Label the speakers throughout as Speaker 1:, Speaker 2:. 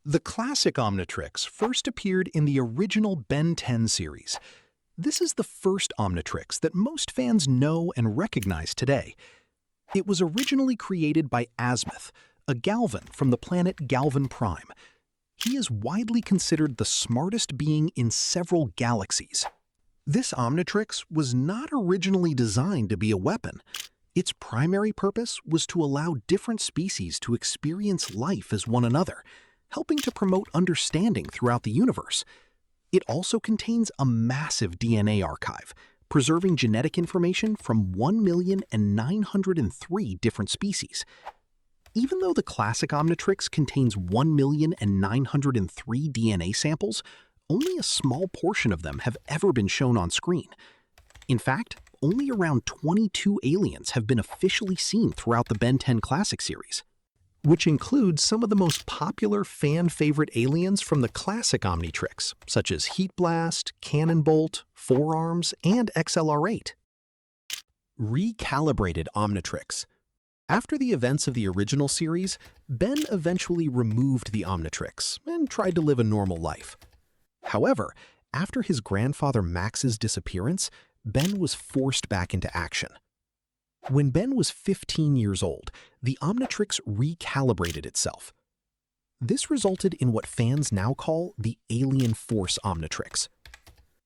Speaker 1: The Classic Omnitrix first appeared in the original Ben 10 series. This is the first Omnitrix that most fans know and recognize today. It was originally created by Azimuth, a Galvan from the planet Galvan Prime. He is widely considered the smartest being in several galaxies. This Omnitrix was not originally designed to be a weapon. Its primary purpose was to allow different species to experience life as one another, helping to promote understanding throughout the universe. It also contains a massive DNA archive, preserving genetic information from 1,903,000 different species. Even though the Classic Omnitrix contains 1,903,000 DNA samples, only a small portion of them have ever been shown on screen. In fact, only around 22 aliens have been officially seen throughout the Ben 10 Classic series, which includes some of the most popular fan-favorite aliens from the Classic Omnitrix, such as Heat Blast, Cannonbolt, Forearms, and XLR8. Recalibrated Omnitrix. After the events of the original series, Ben eventually removed the Omnitrix and tried to live a normal life. However, after his grandfather Max's disappearance, Ben was forced back into action. When Ben was 15 years old, the Omnitrix recalibrated itself. This resulted in what fans now call the Alien Force Omnitrix.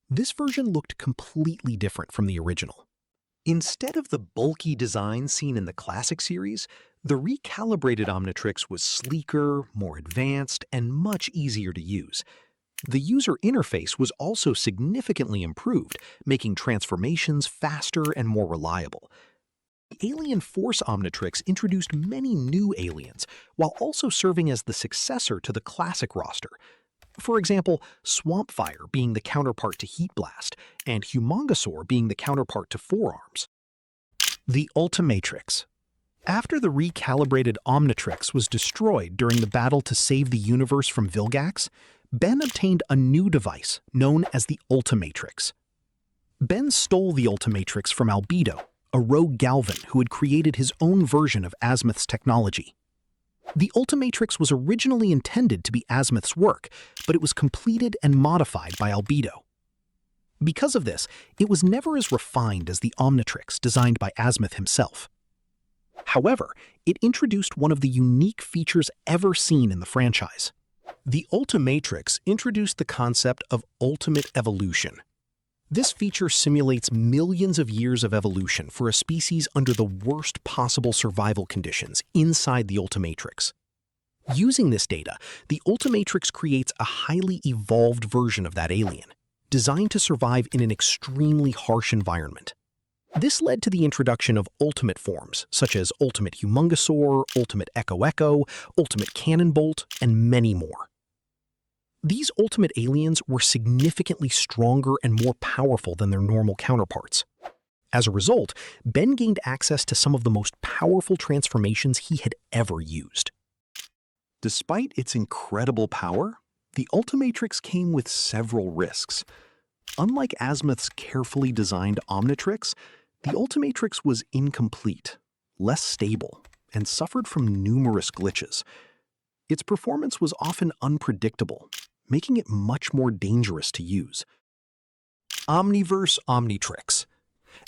Speaker 1: This version looked completely different from the original. Instead of the bulky design seen in the Classic series, the recalibrated Omnitrix was sleeker, more advanced, and much easier to use. The user interface was also significantly improved, making transformations faster and more reliable. The Alien Force Omnitrix introduced many new aliens, while also serving as the successor to the Classic roster. For example, Swampfire being the counterpart to Heat Blast, and Humongosaur being the counterpart to Forearms. The Ultimatrix. After the recalibrated Omnitrix was destroyed during the battle to save the universe from Vilgax, Ben obtained a new device known as the Ultimatrix. Ben stole the Ultimatrix from Albedo, a rogue Galvan who had created his own version of Azimuth's technology. The Ultimatrix was originally intended to be Azimuth's work, but it was completed and modified by Albedo. Because of this, it was never as refined as the Omnitrix designed by Azimuth himself. However, it introduced one of the unique features ever seen in the franchise. The Ultimatrix introduced the concept of ultimate evolution. This feature simulates millions of years of evolution for a species under the worst possible survival conditions inside the Ultimatrix. Using this data, the Ultimatrix creates a highly evolved version of that alien, designed to survive in an extremely harsh environment. This led to the introduction of ultimate forms, such as Ultimate Humongosaur, Ultimate Echo, Ultimate Cannonbolt, and many more. These ultimate aliens were significantly stronger and more powerful than their normal counterparts. As a result, Ben gained access to some of the most powerful transformations he had ever used. Despite its incredible power, the Ultimatrix came with several risks. Unlike Azimuth's carefully designed Omnitrix, the Ultimatrix was incomplete, less stable, and suffered from numerous glitches. Its performance was often unpredictable, making it much more dangerous to use. Omniverse Omnitrix.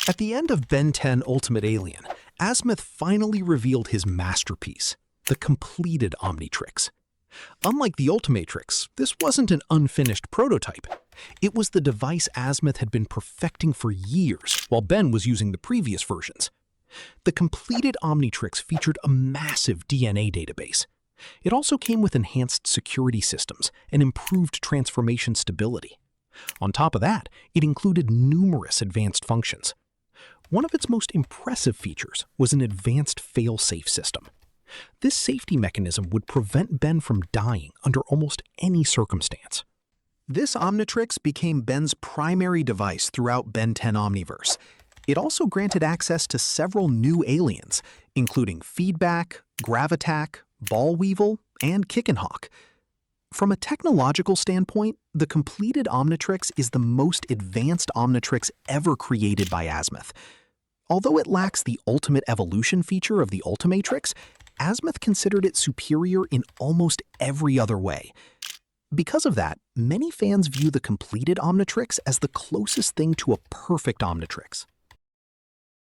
Speaker 1: At the end of Ben 10 Ultimate Alien, Azimuth finally revealed his masterpiece, the completed Omnitrix. Unlike the Ultimatrix, this wasn't an unfinished prototype. It was the device Azimuth had been perfecting for years while Ben was using the previous versions. The completed Omnitrix featured a massive DNA database. It also came with enhanced security systems and improved transformation stability. On top of that, it included numerous advanced functions. One of its most impressive features was an advanced fail-safe system. This safety mechanism would prevent Ben from dying under almost any circumstance. This Omnitrix became Ben's primary device throughout Ben 10 Omniverse. It also granted access to several new aliens, including Feedback, Gravitack, Ballweevil, and Kickenhawk. From a technological standpoint, the completed Omnitrix is the most advanced Omnitrix ever created by Azimuth. Although it lacks the ultimate evolution feature of the Ultimatrix, Azimuth considered it superior in almost every other way. Because of that, many fans view the completed Omnitrix as the closest thing to a perfect Omnitrix.